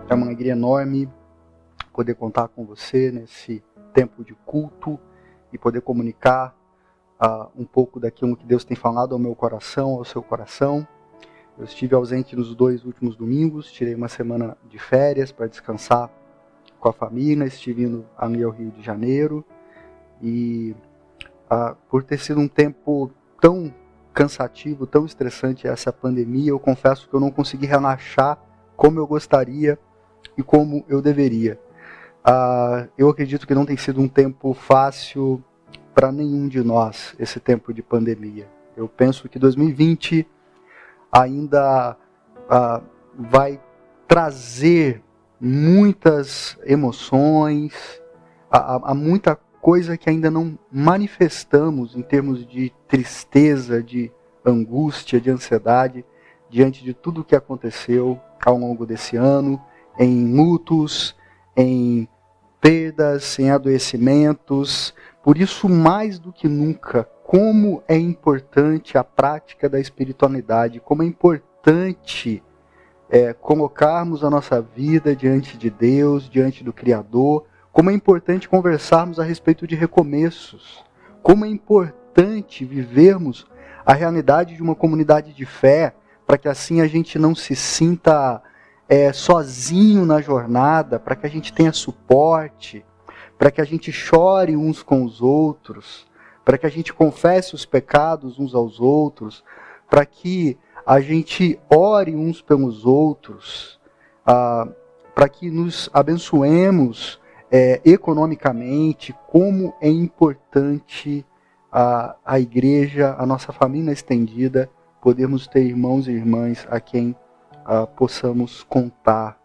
É uma alegria enorme poder contar com você nesse tempo de culto e poder comunicar um pouco daquilo que Deus tem falado ao meu coração, ao seu coração. Eu estive ausente nos 2 últimos domingos, tirei uma semana de férias para descansar com a família, estive indo ali ao Rio de Janeiro e por ter sido um tempo tão cansativo, tão estressante essa pandemia, eu confesso que eu não consegui relaxar como eu gostaria e como eu deveria. Eu acredito que não tem sido um tempo fácil para nenhum de nós, esse tempo de pandemia. Eu penso que 2020 ainda vai trazer muitas emoções, há muita coisa que ainda não manifestamos em termos de tristeza, de angústia, de ansiedade, diante de tudo o que aconteceu ao longo desse ano, em lutos, em perdas, em adoecimentos. Por isso, mais do que nunca, como é importante a prática da espiritualidade, como é importante colocarmos a nossa vida diante de Deus, diante do Criador, como é importante conversarmos a respeito de recomeços, como é importante vivermos a realidade de uma comunidade de fé, para que assim a gente não se sinta sozinho na jornada, para que a gente tenha suporte, para que a gente chore uns com os outros, para que a gente confesse os pecados uns aos outros, para que a gente ore uns pelos outros, para que nos abençoemos economicamente. Como é importante a igreja, a nossa família estendida, podermos ter irmãos e irmãs a quem possamos contar.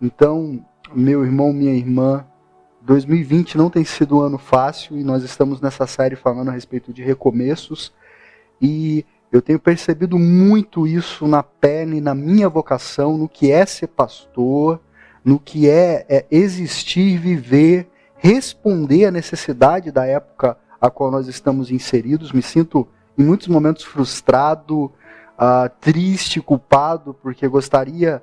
Então, meu irmão, minha irmã, 2020 não tem sido um ano fácil e nós estamos nessa série falando a respeito de recomeços e eu tenho percebido muito isso na pele, na minha vocação, no que é ser pastor, no que é existir, viver, responder à necessidade da época a qual nós estamos inseridos. Me sinto em muitos momentos frustrado, triste, culpado, porque gostaria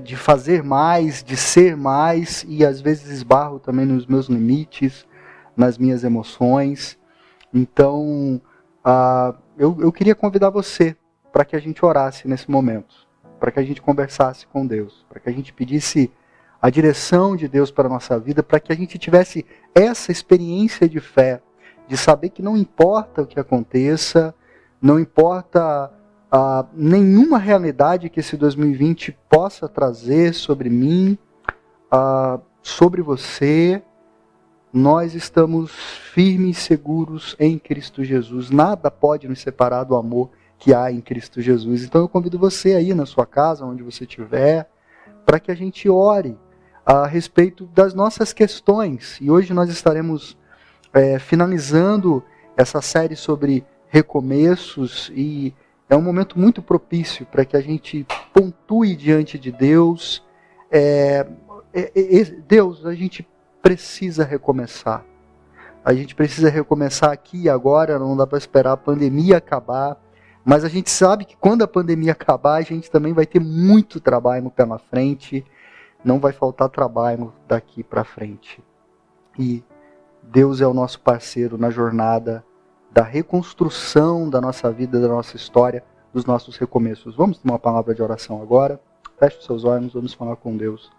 de fazer mais, de ser mais, e às vezes esbarro também nos meus limites, nas minhas emoções. Então, eu queria convidar você para que a gente orasse nesse momento, para que a gente conversasse com Deus, para que a gente pedisse a direção de Deus para a nossa vida, para que a gente tivesse essa experiência de fé, de saber que não importa o que aconteça, não importa nenhuma realidade que esse 2020 possa trazer sobre mim, sobre você, nós estamos firmes e seguros em Cristo Jesus. Nada pode nos separar do amor que há em Cristo Jesus. Então eu convido você aí na sua casa, onde você estiver, para que a gente ore a respeito das nossas questões. E hoje nós estaremos finalizando essa série sobre recomeços e é um momento muito propício para que a gente pontue diante de Deus. Deus, a gente precisa recomeçar. A gente precisa recomeçar aqui e agora, não dá para esperar a pandemia acabar. Mas a gente sabe que quando a pandemia acabar, a gente também vai ter muito trabalho pela frente. Não vai faltar trabalho daqui para frente. E Deus é o nosso parceiro na jornada da reconstrução da nossa vida, da nossa história, dos nossos recomeços. Vamos ter uma palavra de oração agora. Feche os seus olhos, vamos falar com Deus.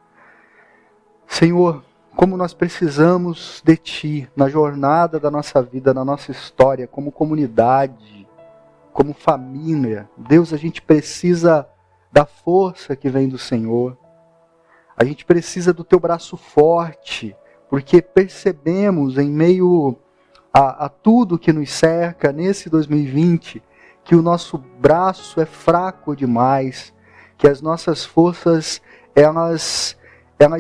Senhor, como nós precisamos de Ti na jornada da nossa vida, na nossa história, como comunidade, como família. Deus, a gente precisa da força que vem do Senhor. A gente precisa do Teu braço forte, porque percebemos em meio a tudo que nos cerca nesse 2020, que o nosso braço é fraco demais, que as nossas forças, elas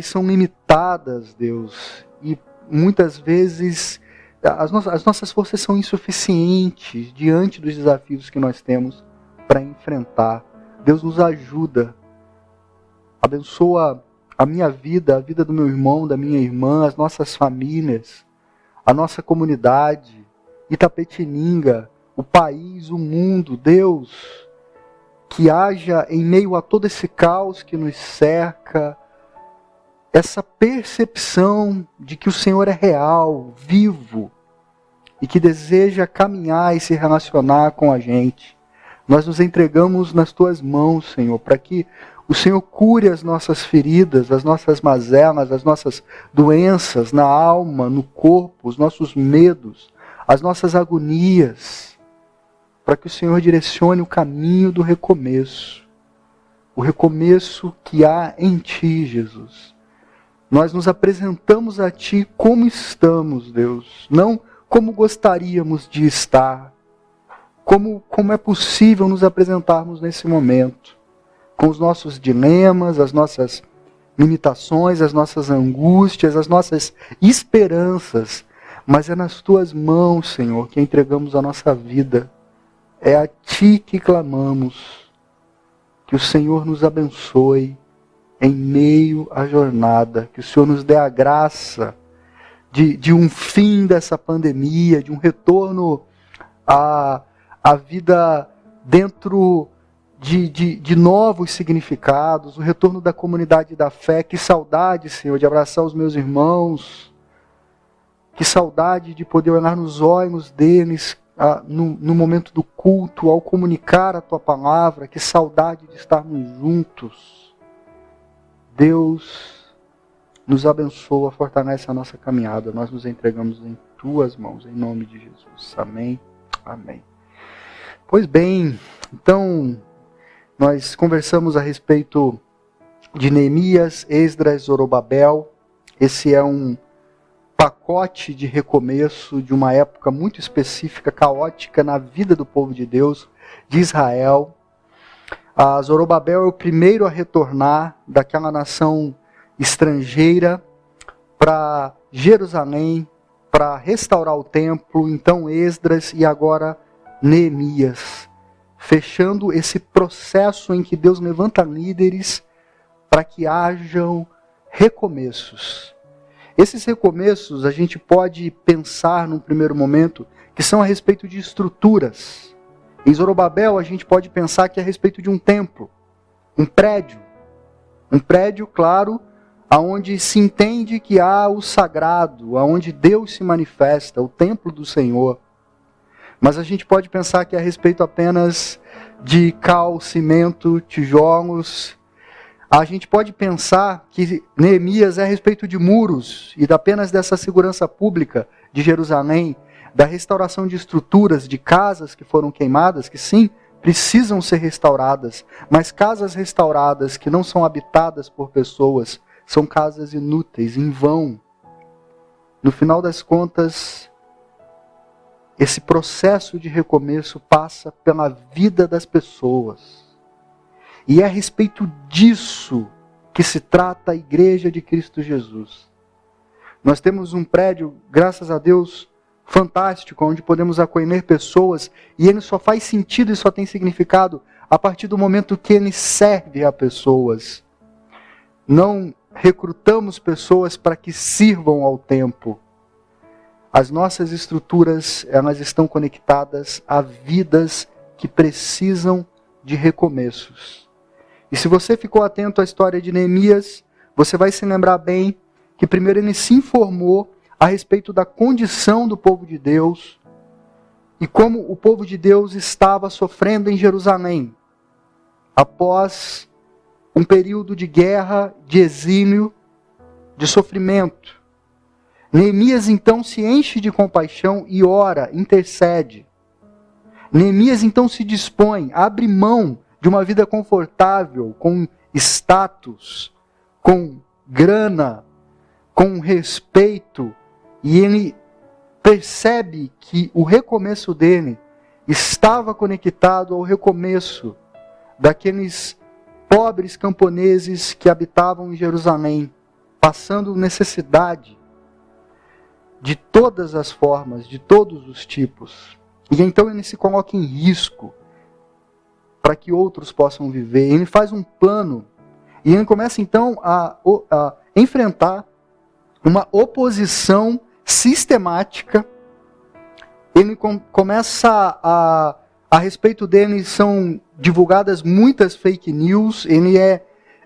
são limitadas, Deus, e muitas vezes as nossas forças são insuficientes diante dos desafios que nós temos para enfrentar. Deus nos ajuda, abençoa a minha vida, a vida do meu irmão, da minha irmã, as nossas famílias, a nossa comunidade, Itapetininga, o país, o mundo. Deus, que haja em meio a todo esse caos que nos cerca, essa percepção de que o Senhor é real, vivo, e que deseja caminhar e se relacionar com a gente. Nós nos entregamos nas Tuas mãos, Senhor, para que o Senhor cure as nossas feridas, as nossas mazelas, as nossas doenças na alma, no corpo, os nossos medos, as nossas agonias, para que o Senhor direcione o caminho do recomeço. O recomeço que há em Ti, Jesus. Nós nos apresentamos a Ti como estamos, Deus, não como gostaríamos de estar, como é possível nos apresentarmos nesse momento, com os nossos dilemas, as nossas limitações, as nossas angústias, as nossas esperanças, mas é nas Tuas mãos, Senhor, que entregamos a nossa vida. É a Ti que clamamos. Que o Senhor nos abençoe em meio à jornada. Que o Senhor nos dê a graça de um fim dessa pandemia, de um retorno à vida dentro de novos significados, o retorno da comunidade da fé. Que saudade, Senhor, de abraçar os meus irmãos. Que saudade de poder olhar nos olhos deles no momento do culto, ao comunicar a Tua palavra. Que saudade de estarmos juntos. Deus nos abençoa, fortalece a nossa caminhada. Nós nos entregamos em Tuas mãos, em nome de Jesus. Amém. Amém. Pois bem, então, nós conversamos a respeito de Neemias, Esdras, Zorobabel. Esse é um pacote de recomeço de uma época muito específica, caótica na vida do povo de Deus, de Israel. Zorobabel é o primeiro a retornar daquela nação estrangeira para Jerusalém, para restaurar o templo. Então Esdras e agora Neemias, fechando esse processo em que Deus levanta líderes para que hajam recomeços. Esses recomeços a gente pode pensar num primeiro momento que são a respeito de estruturas. Em Zorobabel a gente pode pensar que é a respeito de um templo, um prédio. Um prédio, claro, aonde se entende que há o sagrado, aonde Deus se manifesta, o templo do Senhor. Mas a gente pode pensar que é a respeito apenas de cal, cimento, tijolos. A gente pode pensar que Neemias é a respeito de muros e apenas dessa segurança pública de Jerusalém, da restauração de estruturas, de casas que foram queimadas, que sim, precisam ser restauradas, mas casas restauradas que não são habitadas por pessoas, são casas inúteis, em vão. No final das contas, esse processo de recomeço passa pela vida das pessoas. E é a respeito disso que se trata a Igreja de Cristo Jesus. Nós temos um prédio, graças a Deus, fantástico, onde podemos acolher pessoas, e ele só faz sentido e só tem significado a partir do momento que ele serve a pessoas. Não recrutamos pessoas para que sirvam ao templo. As nossas estruturas, elas estão conectadas a vidas que precisam de recomeços. E se você ficou atento à história de Neemias, você vai se lembrar bem que primeiro ele se informou a respeito da condição do povo de Deus e como o povo de Deus estava sofrendo em Jerusalém, após um período de guerra, de exílio, de sofrimento. Neemias então se enche de compaixão e ora, intercede. Neemias então se dispõe, abre mão de uma vida confortável, com status, com grana, com respeito, e ele percebe que o recomeço dele estava conectado ao recomeço daqueles pobres camponeses que habitavam em Jerusalém, passando necessidade de todas as formas, de todos os tipos. E então ele se coloca em risco para que outros possam viver. Ele faz um plano e ele começa então a enfrentar uma oposição sistemática. Ele começa a respeito dele são divulgadas muitas fake news.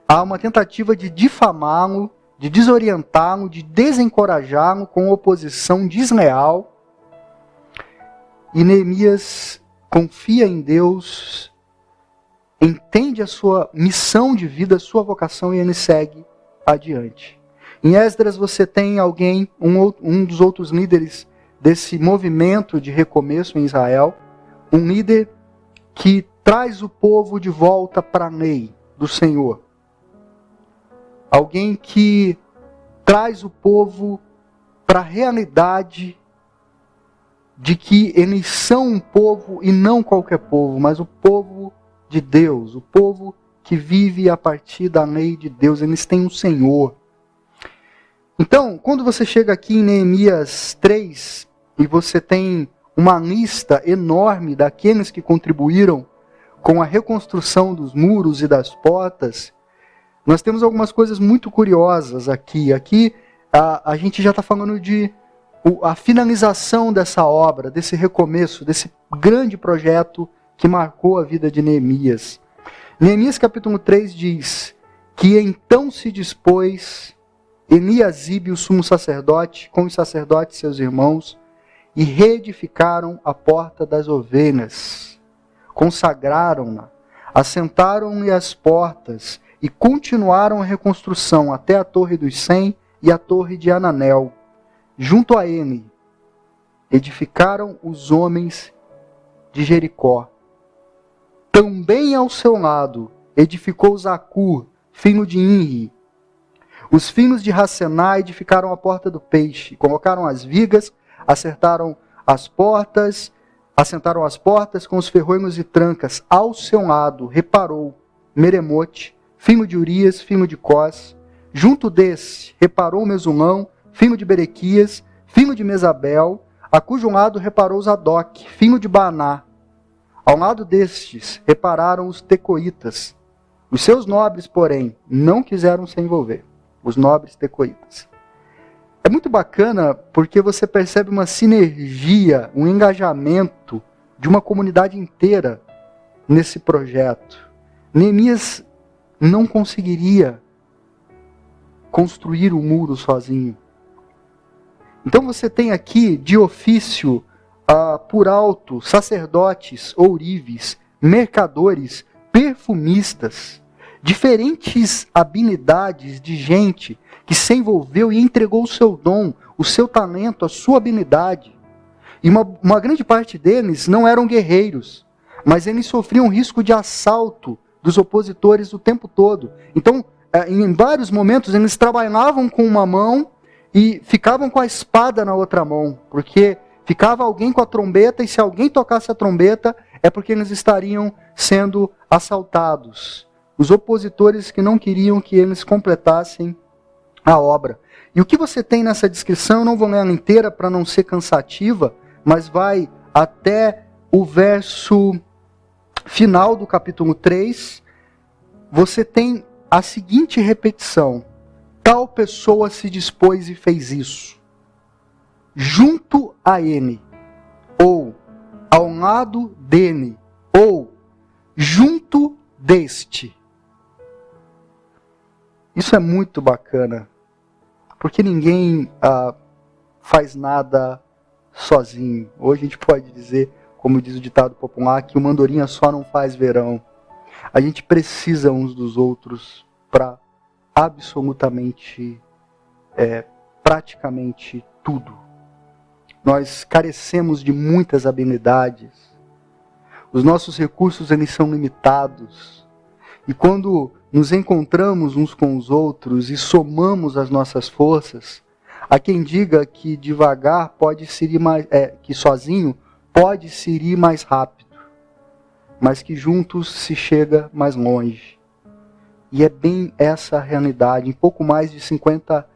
Há uma tentativa de difamá-lo, de desorientá-lo, de desencorajá-lo com oposição desleal. E Neemias confia em Deus, entende a sua missão de vida, a sua vocação, e ele segue adiante. Em Esdras você tem alguém, um dos outros líderes desse movimento de recomeço em Israel, um líder que traz o povo de volta para a lei do Senhor. Alguém que traz o povo para a realidade de que eles são um povo e não qualquer povo, mas o povo de Deus, o povo que vive a partir da lei de Deus. Eles têm um Senhor. Então, quando você chega aqui em Neemias 3, e você tem uma lista enorme daqueles que contribuíram com a reconstrução dos muros e das portas, nós temos algumas coisas muito curiosas aqui. Aqui a gente já está falando de a finalização dessa obra, desse recomeço, desse grande projeto que marcou a vida de Neemias. Neemias capítulo 3 diz que então se dispôs Eliasibe, o sumo sacerdote, com os sacerdotes seus irmãos, e reedificaram a porta das ovelhas, consagraram-na, assentaram-lhe as portas e continuaram a reconstrução até a Torre dos 100 e a Torre de Ananel. Junto a ele, edificaram os homens de Jericó. Também ao seu lado, edificou Zacur, filho de Inri. Os filhos de Racená edificaram a porta do peixe, colocaram as vigas, assentaram as portas com os ferrolhos e trancas. Ao seu lado, reparou Meremote, filho de Urias, filho de Cós. Junto desse, reparou Mesulão, filho de Berequias, filho de Mesabel, a cujo lado reparou Zadok, filho de Baná. Ao lado destes, repararam os tecoitas. Os seus nobres, porém, não quiseram se envolver. Os nobres tecoitas. É muito bacana porque você percebe uma sinergia, um engajamento de uma comunidade inteira nesse projeto. Neemias não conseguiria construir o muro sozinho. Então você tem aqui, de ofício, por alto, sacerdotes, ourives, mercadores, perfumistas, diferentes habilidades de gente que se envolveu e entregou o seu dom, o seu talento, a sua habilidade. E uma grande parte deles não eram guerreiros, mas eles sofriam risco de assalto dos opositores o tempo todo. Então, em vários momentos, eles trabalhavam com uma mão e ficavam com a espada na outra mão, porque ficava alguém com a trombeta, e se alguém tocasse a trombeta, é porque eles estariam sendo assaltados. Os opositores que não queriam que eles completassem a obra. E o que você tem nessa descrição, eu não vou ler ela inteira para não ser cansativa, mas vai até o verso final do capítulo 3, você tem a seguinte repetição: tal pessoa se dispôs e fez isso. Junto a ele, ou ao lado dele, ou junto deste. Isso é muito bacana, porque ninguém faz nada sozinho. Hoje a gente pode dizer, como diz o ditado popular, que uma andorinha só não faz verão. A gente precisa uns dos outros para absolutamente, praticamente tudo. Nós carecemos de muitas habilidades. Os nossos recursos, eles são limitados. E quando nos encontramos uns com os outros e somamos as nossas forças, há quem diga que devagar pode se ir mais, que sozinho pode se ir mais rápido, mas que juntos se chega mais longe. E é bem essa a realidade. Em pouco mais de 50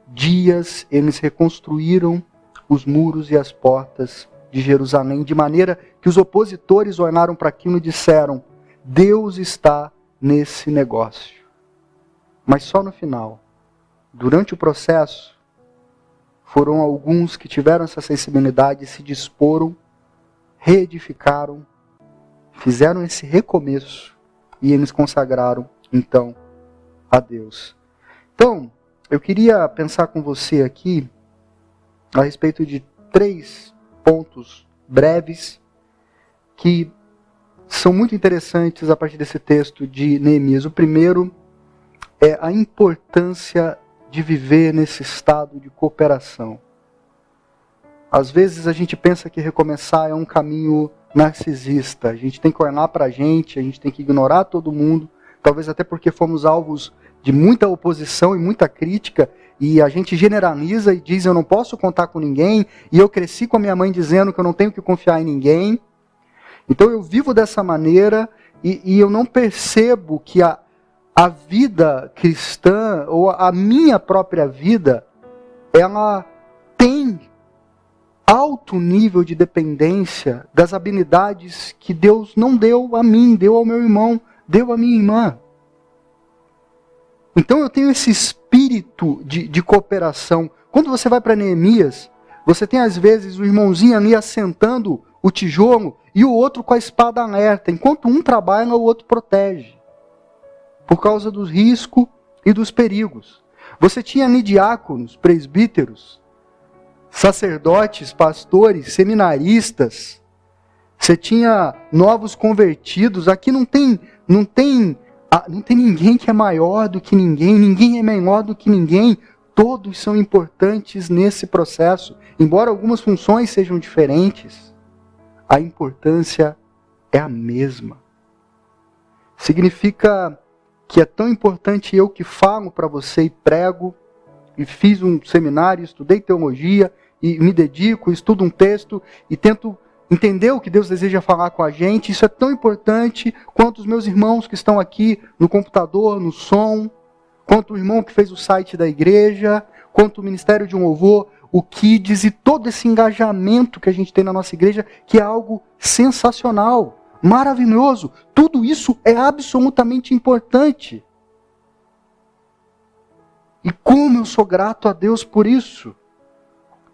dias, eles reconstruíram os muros e as portas de Jerusalém, de maneira que os opositores olharam para aquilo e disseram: Deus está nesse negócio. Mas só no final. Durante o processo, foram alguns que tiveram essa sensibilidade e se disporam, reedificaram, fizeram esse recomeço e eles consagraram, então, a Deus. Então, eu queria pensar com você aqui a respeito de 3 pontos breves que são muito interessantes a partir desse texto de Neemias. O primeiro é a importância de viver nesse estado de cooperação. Às vezes a gente pensa que recomeçar é um caminho narcisista. A gente tem que olhar para a gente tem que ignorar todo mundo, talvez até porque fomos alvos de muita oposição e muita crítica, e a gente generaliza e diz, eu não posso contar com ninguém, e eu cresci com a minha mãe dizendo que eu não tenho que confiar em ninguém. Então eu vivo dessa maneira, e eu não percebo que a vida cristã, ou a minha própria vida, ela tem alto nível de dependência das habilidades que Deus não deu a mim, deu ao meu irmão, deu à minha irmã. Então eu tenho esse espírito de cooperação. Quando você vai para Neemias, você tem às vezes o irmãozinho ali assentando o tijolo e o outro com a espada alerta. Enquanto um trabalha, o outro protege. Por causa dos riscos e dos perigos. Você tinha ali diáconos, presbíteros, sacerdotes, pastores, seminaristas. Você tinha novos convertidos. Aqui não tem ninguém que é maior do que ninguém. Ninguém é menor do que ninguém. Todos são importantes nesse processo. Embora algumas funções sejam diferentes, a importância é a mesma. Significa que é tão importante eu que falo para você e prego, e fiz um seminário, estudei teologia, e me dedico, estudo um texto, e tento entender o que Deus deseja falar com a gente. Isso é tão importante quanto os meus irmãos que estão aqui no computador, no som, quanto o irmão que fez o site da igreja, quanto o Ministério de um Louvor, o Kids, e todo esse engajamento que a gente tem na nossa igreja, que é algo sensacional, maravilhoso. Tudo isso é absolutamente importante. E como eu sou grato a Deus por isso.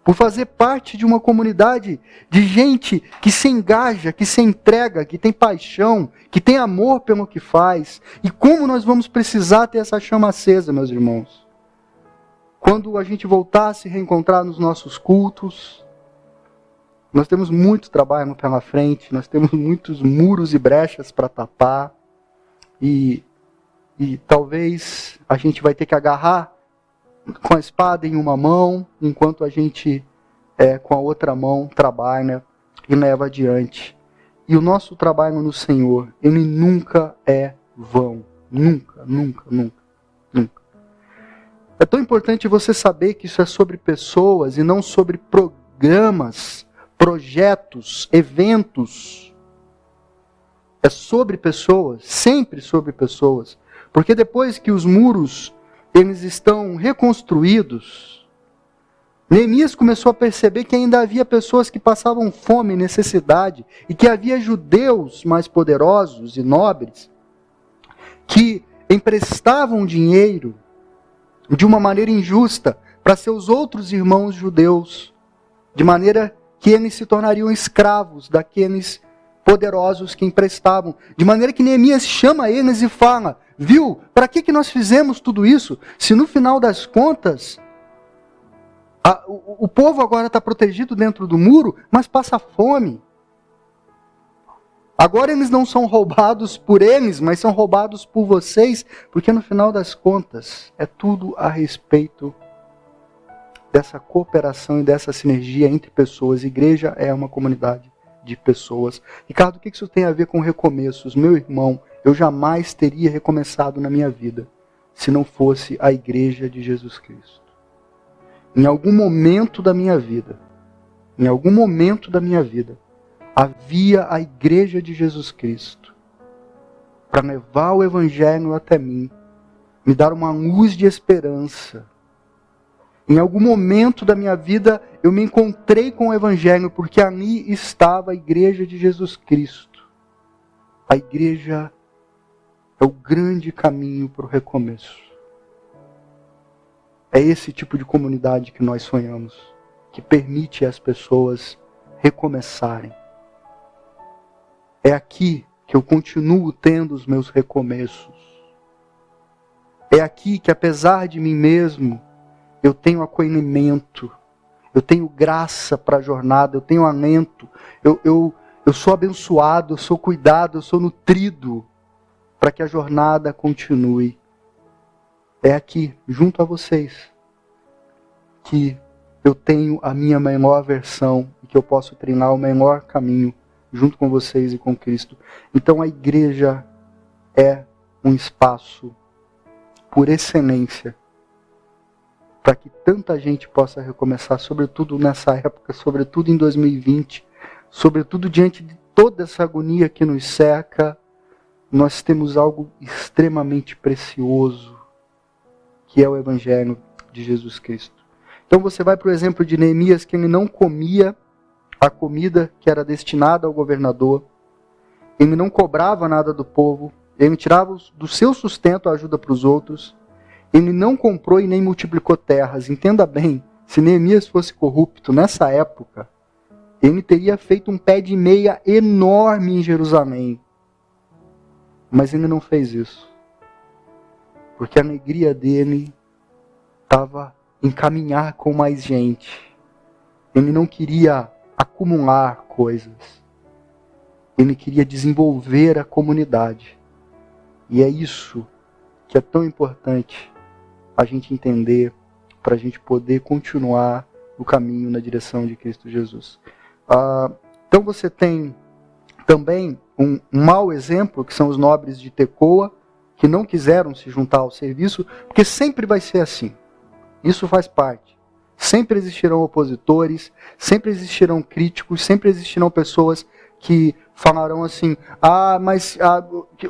Por fazer parte de uma comunidade de gente que se engaja, que se entrega, que tem paixão, que tem amor pelo que faz. E como nós vamos precisar ter essa chama acesa, meus irmãos. Quando a gente voltar a se reencontrar nos nossos cultos, nós temos muito trabalho pela frente, nós temos muitos muros e brechas para tapar, e talvez a gente vai ter que agarrar com a espada em uma mão, enquanto a gente com a outra mão trabalha e leva adiante. E o nosso trabalho no Senhor, ele nunca é vão. Nunca, nunca, nunca, nunca. É tão importante você saber que isso é sobre pessoas e não sobre programas, projetos, eventos. É sobre pessoas, sempre sobre pessoas. Porque depois que os muros eles estão reconstruídos, Neemias começou a perceber que ainda havia pessoas que passavam fome e necessidade, e que havia judeus mais poderosos e nobres que emprestavam dinheiro de uma maneira injusta para seus outros irmãos judeus, de maneira que eles se tornariam escravos daqueles poderosos que emprestavam. De maneira que Neemias chama eles e fala: viu, para que nós fizemos tudo isso? Se no final das contas, o povo agora está protegido dentro do muro, mas passa fome. Agora eles não são roubados por eles, mas são roubados por vocês, porque no final das contas, é tudo a respeito dessa cooperação e dessa sinergia entre pessoas. Igreja é uma comunidade de pessoas. Ricardo, o que isso tem a ver com recomeços? Meu irmão, eu jamais teria recomeçado na minha vida se não fosse a igreja de Jesus Cristo. Em algum momento da minha vida, havia a igreja de Jesus Cristo para levar o evangelho até mim, me dar uma luz de esperança. Em algum momento da minha vida, eu me encontrei com o evangelho, porque ali estava a igreja de Jesus Cristo. A igreja é o grande caminho para o recomeço. É esse tipo de comunidade que nós sonhamos, que permite as pessoas recomeçarem. É aqui que eu continuo tendo os meus recomeços. É aqui que, apesar de mim mesmo, eu tenho acolhimento, eu tenho graça para a jornada, eu tenho alento, eu sou abençoado, eu sou cuidado, eu sou nutrido para que a jornada continue. É aqui, junto a vocês, que eu tenho a minha melhor versão e que eu posso treinar o melhor caminho junto com vocês e com Cristo. Então a igreja é um espaço por excelência para que tanta gente possa recomeçar, sobretudo nessa época, sobretudo em 2020, sobretudo diante de toda essa agonia que nos cerca. Nós temos algo extremamente precioso, que é o Evangelho de Jesus Cristo. Então você vai para o exemplo de Neemias, que ele não comia a comida que era destinada ao governador, ele não cobrava nada do povo, ele tirava do seu sustento a ajuda para os outros, ele não comprou e nem multiplicou terras. Entenda bem, se Neemias fosse corrupto nessa época, ele teria feito um pé de meia enorme em Jerusalém. Mas ele não fez isso. Porque a alegria dele estava em caminhar com mais gente. Ele não queria acumular coisas. Ele queria desenvolver a comunidade. E é isso que é tão importante a gente entender para a gente poder continuar o caminho na direção de Cristo Jesus. Então você tem também um mau exemplo, que são os nobres de Tecoa, que não quiseram se juntar ao serviço, porque sempre vai ser assim. Isso faz parte. Sempre existirão opositores, sempre existirão críticos, sempre existirão pessoas que falarão assim, mas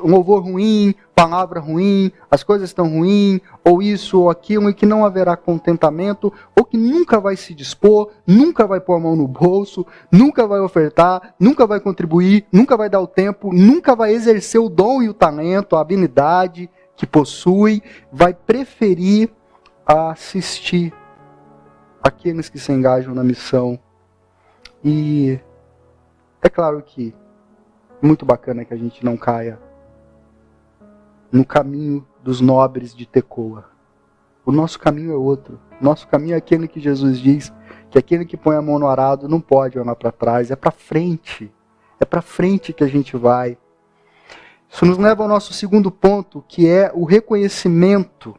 um louvor ruim, palavra ruim, as coisas estão ruins, ou isso ou aquilo, e que não haverá contentamento, ou que nunca vai se dispor, nunca vai pôr a mão no bolso, nunca vai ofertar, nunca vai contribuir, nunca vai dar o tempo, nunca vai exercer o dom e o talento, a habilidade que possui, vai preferir assistir aqueles que se engajam na missão. E é claro que é muito bacana que a gente não caia no caminho dos nobres de Tecoa. O nosso caminho é outro. O nosso caminho é aquele que Jesus diz, que aquele que põe a mão no arado não pode olhar para trás, é para frente. É para frente que a gente vai. Isso nos leva ao nosso segundo ponto, que é o reconhecimento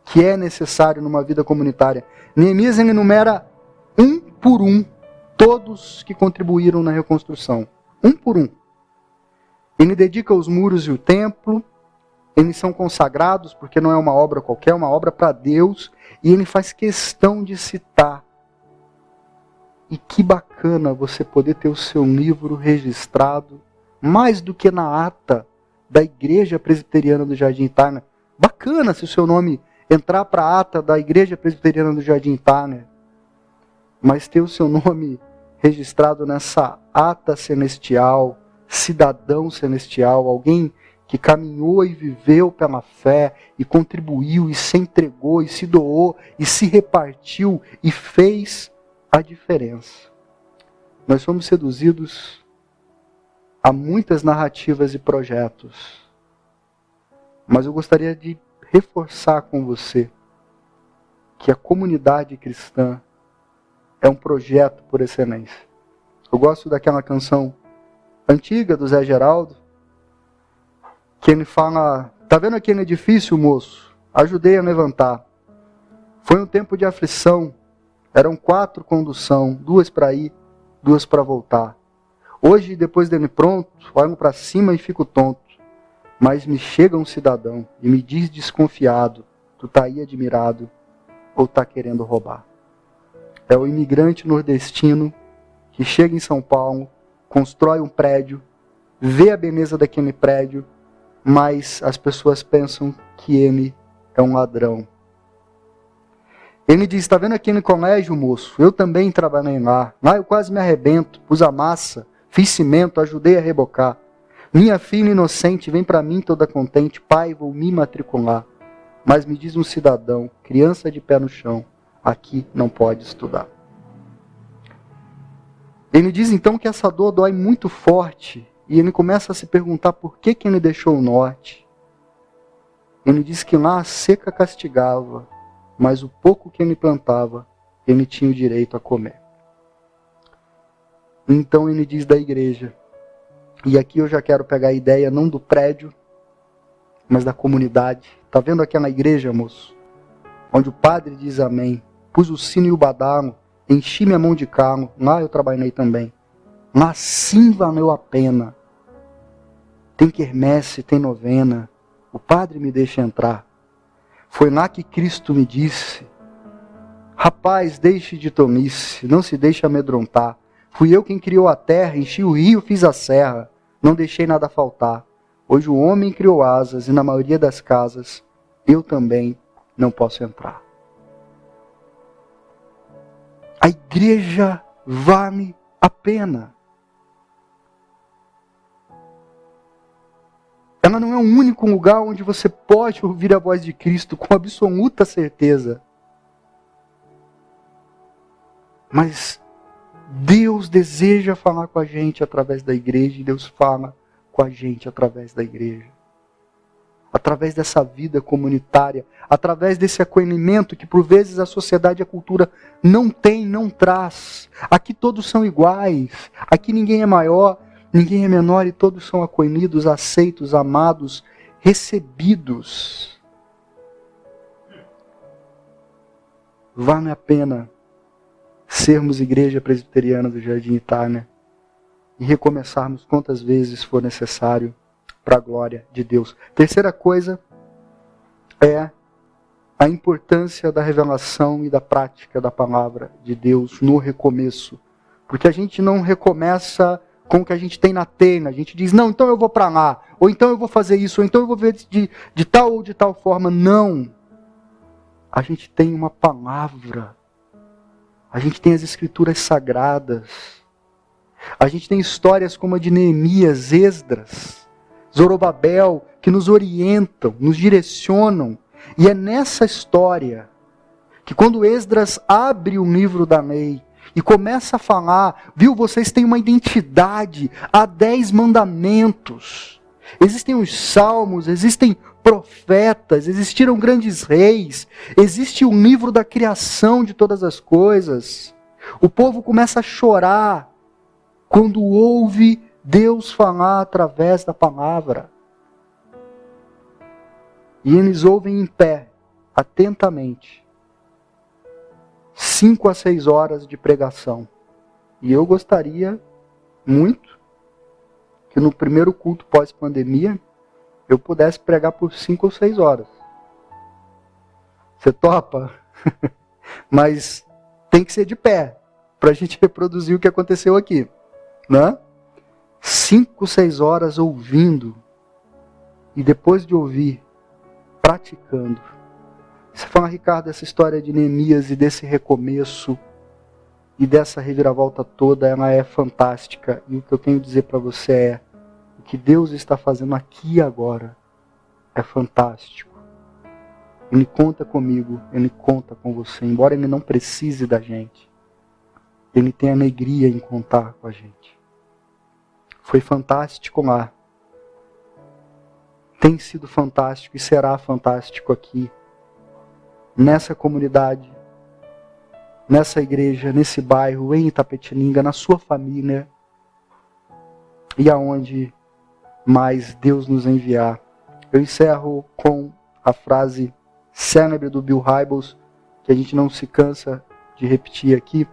que é necessário numa vida comunitária. Neemias enumera um por um todos que contribuíram na reconstrução. Um por um. Ele dedica os muros e o templo. Eles são consagrados, porque não é uma obra qualquer, é uma obra para Deus. E ele faz questão de citar. E que bacana você poder ter o seu livro registrado, mais do que na ata da Igreja Presbiteriana do Jardim Itália. Bacana se o seu nome entrar para a ata da Igreja Presbiteriana do Jardim Itália, mas ter o seu nome registrado nessa ata celestial, cidadão celestial, alguém que caminhou e viveu pela fé, e contribuiu, e se entregou, e se doou, e se repartiu, e fez a diferença. Nós somos seduzidos a muitas narrativas e projetos, mas eu gostaria de reforçar com você que a comunidade cristã é um projeto por excelência. Eu gosto daquela canção antiga do Zé Geraldo, que ele fala, tá vendo aquele edifício, moço? Ajudei a levantar. Foi um tempo de aflição, eram 4 condução, 2 para ir, 2 para voltar. Hoje, depois dele pronto, olho para cima e fico tonto. Mas me chega um cidadão e me diz desconfiado, tu tá aí admirado ou tá querendo roubar? É o imigrante nordestino que chega em São Paulo, constrói um prédio, vê a beleza daquele prédio, mas as pessoas pensam que ele é um ladrão. Ele diz, tá vendo aquele colégio, moço? Eu também trabalhei lá. Lá eu quase me arrebento, pus a massa, fiz cimento, ajudei a rebocar. Minha filha inocente vem para mim toda contente, pai, vou me matricular. Mas me diz um cidadão, criança de pé no chão, aqui não pode estudar. Ele diz então que essa dor dói muito forte, e ele começa a se perguntar por que ele deixou o norte. Ele diz que lá a seca castigava, mas o pouco que ele plantava, ele tinha o direito a comer. Então ele diz da igreja, e aqui eu já quero pegar a ideia não do prédio, mas da comunidade. Tá vendo aquela igreja, moço? Onde o padre diz amém, pus o sino e o badalo, enchi minha mão de carro, lá eu trabalhei também. Mas sim valeu a pena. Tem quermesse, tem novena, o padre me deixa entrar. Foi lá que Cristo me disse, rapaz, deixe de tomice, não se deixe amedrontar. Fui eu quem criou a terra, enchi o rio, fiz a serra, não deixei nada faltar. Hoje o homem criou asas e na maioria das casas eu também não posso entrar. A igreja vale a pena. Ela não é o único lugar onde você pode ouvir a voz de Cristo com absoluta certeza. Mas Deus deseja falar com a gente através da igreja e Deus fala com a gente através da igreja. Através dessa vida comunitária, através desse acolhimento que por vezes a sociedade e a cultura não tem, não traz. Aqui todos são iguais, aqui ninguém é maior, ninguém é menor e todos são acolhidos, aceitos, amados, recebidos. Vale a pena sermos igreja presbiteriana do Jardim Itália e recomeçarmos quantas vezes for necessário para a glória de Deus. Terceira coisa é a importância da revelação e da prática da palavra de Deus no recomeço. Porque a gente não recomeça com o que a gente tem na telha. A gente diz, não, então eu vou para lá, ou então eu vou fazer isso, ou então eu vou ver de tal ou de tal forma. Não. A gente tem uma palavra. A gente tem as escrituras sagradas. A gente tem histórias como a de Neemias, Esdras, Zorobabel, que nos orientam, nos direcionam. E é nessa história que quando Esdras abre o livro da lei e começa a falar, viu, vocês têm uma identidade, há 10 mandamentos. Existem os salmos, existem profetas, existiram grandes reis, existe o livro da criação de todas as coisas. O povo começa a chorar quando ouve Deus falar através da palavra. E eles ouvem em pé, atentamente, 5 a 6 horas de pregação. E eu gostaria muito que no primeiro culto pós-pandemia eu pudesse pregar por 5 ou 6 horas. Você topa? Mas tem que ser de pé, para a gente reproduzir o que aconteceu aqui. Né? 5, 6 horas ouvindo, e depois de ouvir, praticando. Você fala, Ricardo, essa história de Neemias e desse recomeço, e dessa reviravolta toda, ela é fantástica. E o que eu tenho a dizer para você é, o que Deus está fazendo aqui e agora é fantástico. Ele conta comigo, Ele conta com você, embora Ele não precise da gente. Ele tem alegria em contar com a gente. Foi fantástico lá. Tem sido fantástico e será fantástico aqui. Nessa comunidade, nessa igreja, nesse bairro, em Itapetininga, na sua família. E aonde mais Deus nos enviar. Eu encerro com a frase célebre do Bill Hybels, que a gente não se cansa de repetir aqui.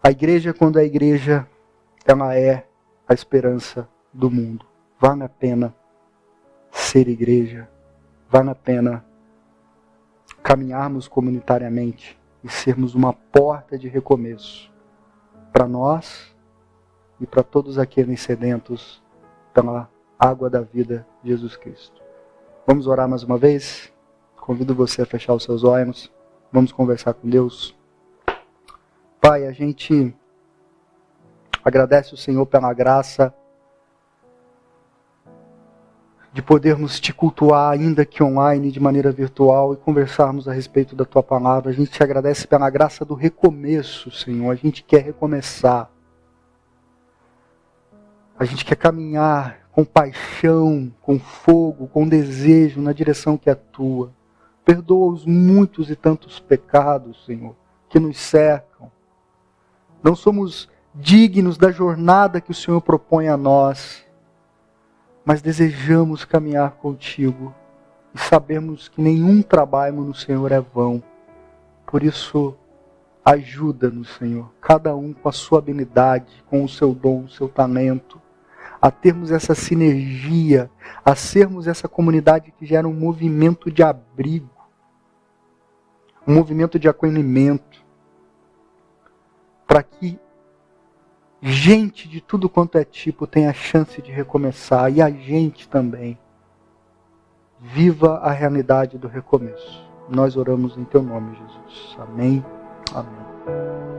A igreja, quando é igreja, ela é a esperança do mundo. Vale a pena ser igreja. Vale a pena caminharmos comunitariamente e sermos uma porta de recomeço para nós e para todos aqueles sedentos pela água da vida, Jesus Cristo. Vamos orar mais uma vez? Convido você a fechar os seus olhos. Vamos conversar com Deus. Pai, a gente agradece o Senhor pela graça de podermos te cultuar, ainda que online, de maneira virtual, e conversarmos a respeito da tua palavra. A gente te agradece pela graça do recomeço, Senhor. A gente quer recomeçar. A gente quer caminhar com paixão, com fogo, com desejo na direção que é tua. Perdoa os muitos e tantos pecados, Senhor, que nos cercam. Não somos dignos da jornada que o Senhor propõe a nós, mas desejamos caminhar contigo e sabemos que nenhum trabalho no Senhor é vão. Por isso, ajuda-nos, Senhor, cada um com a sua habilidade, com o seu dom, o seu talento, a termos essa sinergia, a sermos essa comunidade que gera um movimento de abrigo, um movimento de acolhimento, para que gente de tudo quanto é tipo tenha a chance de recomeçar, e a gente também. Viva a realidade do recomeço. Nós oramos em teu nome, Jesus. Amém. Amém.